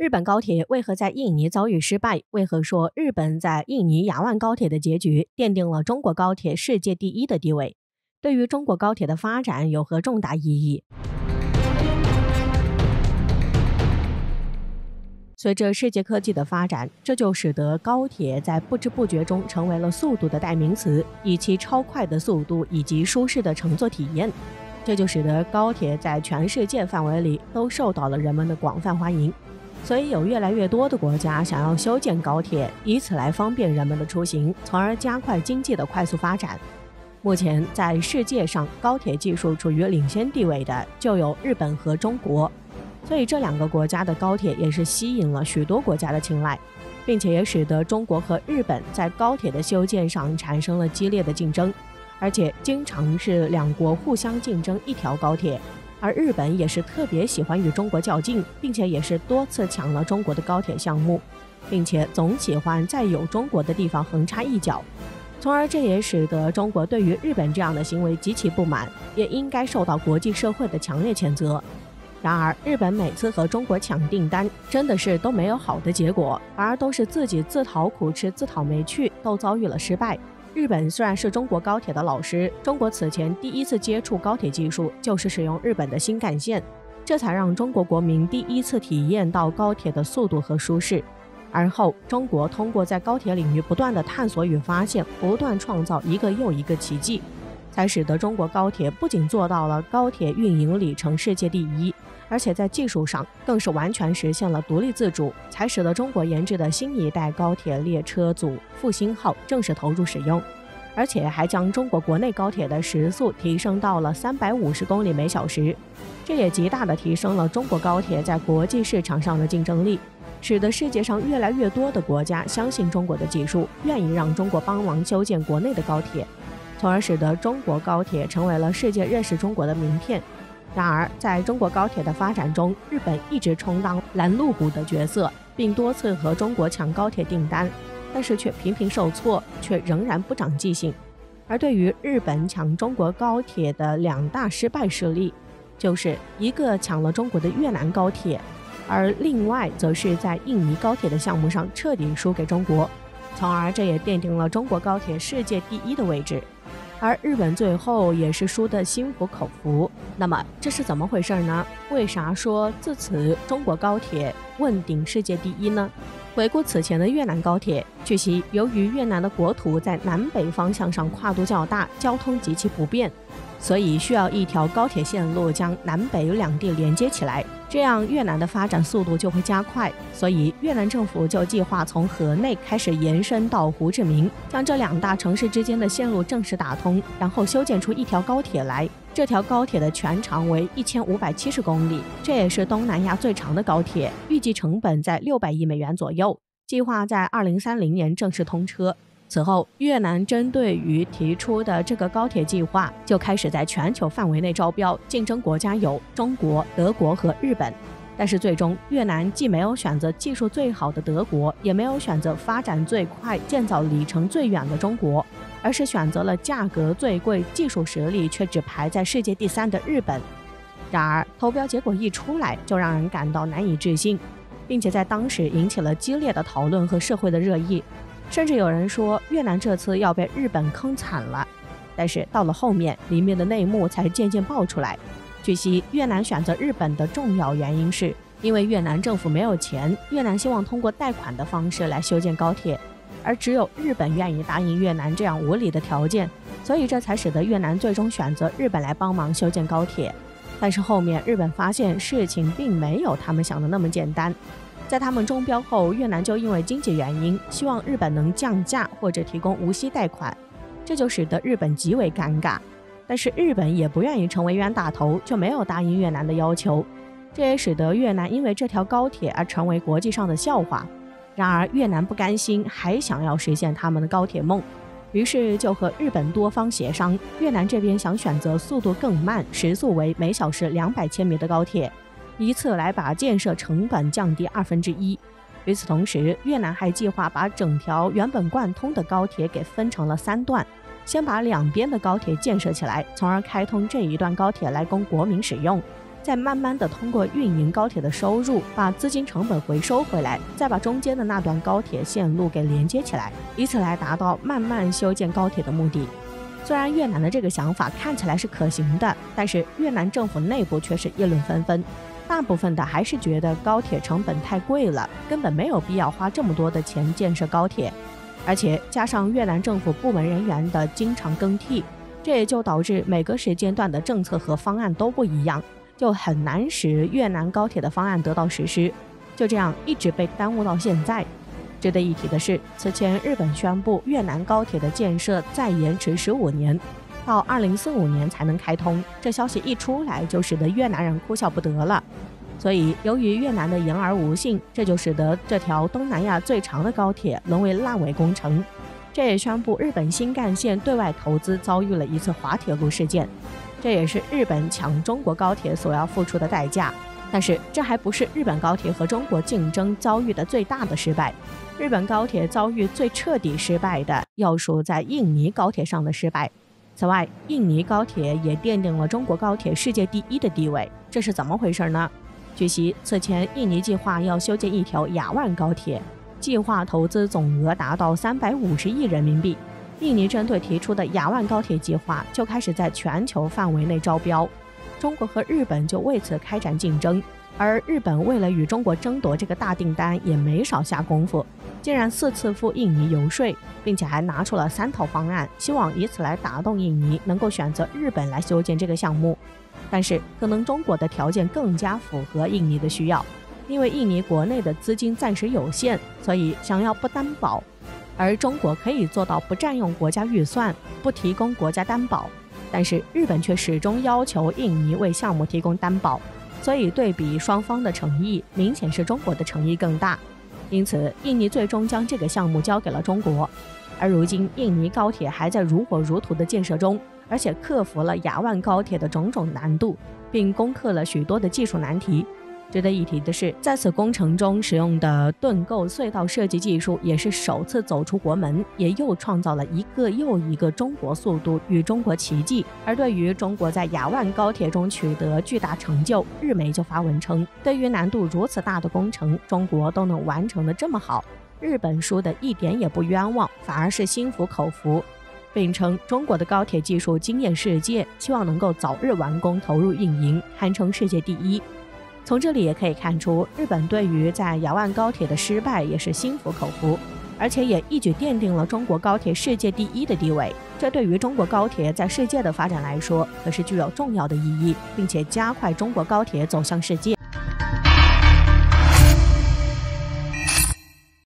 日本高铁为何在印尼遭遇失败？为何说日本在印尼雅万高铁的结局奠定了中国高铁世界第一的地位？对于中国高铁的发展有何重大意义？随着世界科技的发展，这就使得高铁在不知不觉中成为了速度的代名词，以其超快的速度以及舒适的乘坐体验，这就使得高铁在全世界范围里都受到了人们的广泛欢迎。所以有越来越多的国家想要修建高铁，以此来方便人们的出行，从而加快经济的快速发展。目前在世界上高铁技术处于领先地位的就有日本和中国，所以这两个国家的高铁也是吸引了许多国家的青睐，并且也使得中国和日本在高铁的修建上产生了激烈的竞争，而且经常是两国互相竞争一条高铁。而日本也是特别喜欢与中国较劲，并且也是多次抢了中国的高铁项目，并且总喜欢在有中国的地方横插一脚，从而这也使得中国对于日本这样的行为极其不满，也应该受到国际社会的强烈谴责。然而日本每次和中国抢订单真的是都没有好的结果，反而都是自己自讨苦吃自讨没趣，都遭遇了失败。日本虽然是中国高铁的老师，中国此前第一次接触高铁技术就是使用日本的新干线，这才让中国国民第一次体验到高铁的速度和舒适。而后中国通过在高铁领域不断的探索与发现，不断创造一个又一个奇迹，才使得中国高铁不仅做到了高铁运营里程世界第一，而且在技术上更是完全实现了独立自主，才使得中国研制的新一代高铁列车组复兴号正式投入使用，而且还将中国国内高铁的时速提升到了350公里每小时，这也极大地提升了中国高铁在国际市场上的竞争力，使得世界上越来越多的国家相信中国的技术，愿意让中国帮忙修建国内的高铁，从而使得中国高铁成为了世界认识中国的名片。然而在中国高铁的发展中，日本一直充当拦路虎的角色，并多次和中国抢高铁订单，但是却频频受挫，却仍然不长记性。而对于日本抢中国高铁的两大失败事例，就是一个抢了中国的越南高铁，而另外则是在印尼高铁的项目上彻底输给中国，从而这也奠定了中国高铁世界第一的位置。而日本最后也是输得心服口服。那么这是怎么回事呢？为啥说自此中国高铁问鼎世界第一呢？回顾此前的越南高铁，据悉由于越南的国土在南北方向上跨度较大，交通极其不便，所以需要一条高铁线路将南北两地连接起来，这样越南的发展速度就会加快。所以越南政府就计划从河内开始延伸到胡志明，将这两大城市之间的线路正式打通，然后修建出一条高铁来。这条高铁的全长为1570公里，这也是东南亚最长的高铁，预计成本在600亿美元左右，计划在2030年正式通车。此后越南针对于提出的这个高铁计划，就开始在全球范围内招标，竞争国家有中国、德国和日本。但是最终越南既没有选择技术最好的德国，也没有选择发展最快、建造里程最远的中国，而是选择了价格最贵、技术实力却只排在世界第3的日本。然而投标结果一出来，就让人感到难以置信，并且在当时引起了激烈的讨论和社会的热议，甚至有人说越南这次要被日本坑惨了。但是到了后面，里面的内幕才渐渐爆出来。据悉越南选择日本的重要原因是因为越南政府没有钱，越南希望通过贷款的方式来修建高铁，而只有日本愿意答应越南这样无理的条件，所以这才使得越南最终选择日本来帮忙修建高铁。但是后面日本发现事情并没有他们想的那么简单，在他们中标后，越南就因为经济原因希望日本能降价或者提供无息贷款，这就使得日本极为尴尬。但是日本也不愿意成为冤大头，就没有答应越南的要求，这也使得越南因为这条高铁而成为国际上的笑话。然而越南不甘心，还想要实现他们的高铁梦，于是就和日本多方协商，越南这边想选择速度更慢，时速为每小时200千米的高铁，以此来把建设成本降低1/2。与此同时，越南还计划把整条原本贯通的高铁给分成了3段，先把两边的高铁建设起来，从而开通这一段高铁来供国民使用。再慢慢的通过运营高铁的收入，把资金成本回收回来，再把中间的那段高铁线路给连接起来，以此来达到慢慢修建高铁的目的。虽然越南的这个想法看起来是可行的，但是越南政府内部却是议论纷纷，大部分的还是觉得高铁成本太贵了，根本没有必要花这么多的钱建设高铁，而且加上越南政府部门人员的经常更替，这也就导致每个时间段的政策和方案都不一样，就很难使越南高铁的方案得到实施，就这样一直被耽误到现在。值得一提的是，此前日本宣布越南高铁的建设再延迟15年，到2045年才能开通，这消息一出来就使得越南人哭笑不得了。所以由于越南的言而无信，这就使得这条东南亚最长的高铁沦为烂尾工程。这也宣布日本新干线对外投资遭遇了一次滑铁卢事件，这也是日本抢中国高铁所要付出的代价。但是这还不是日本高铁和中国竞争遭遇的最大的失败，日本高铁遭遇最彻底失败的要数在印尼高铁上的失败。此外，印尼高铁也奠定了中国高铁世界第一的地位，这是怎么回事呢？据悉，此前印尼计划要修建一条雅万高铁，计划投资总额达到350亿人民币。印尼针对提出的雅万高铁计划就开始在全球范围内招标，中国和日本就为此开展竞争，而日本为了与中国争夺这个大订单也没少下功夫，竟然4次赴印尼游说，并且还拿出了3套方案，希望以此来打动印尼能够选择日本来修建这个项目。但是可能中国的条件更加符合印尼的需要，因为印尼国内的资金暂时有限，所以想要不担保，而中国可以做到不占用国家预算，不提供国家担保，但是日本却始终要求印尼为项目提供担保，所以对比双方的诚意，明显是中国的诚意更大。因此印尼最终将这个项目交给了中国，而如今印尼高铁还在如火如荼的建设中，而且克服了雅万高铁的种种难度，并攻克了许多的技术难题。值得一提的是，在此工程中使用的盾构隧道设计技术也是首次走出国门，也又创造了一个又一个中国速度与中国奇迹。而对于中国在雅万高铁中取得巨大成就，日媒就发文称，对于难度如此大的工程，中国都能完成得这么好，日本输的一点也不冤枉，反而是心服口服，并称中国的高铁技术惊艳世界，希望能够早日完工投入运营，堪称世界第一。从这里也可以看出，日本对于在雅万高铁的失败也是心服口服，而且也一举奠定了中国高铁世界第一的地位。这对于中国高铁在世界的发展来说，可是具有重要的意义，并且加快中国高铁走向世界。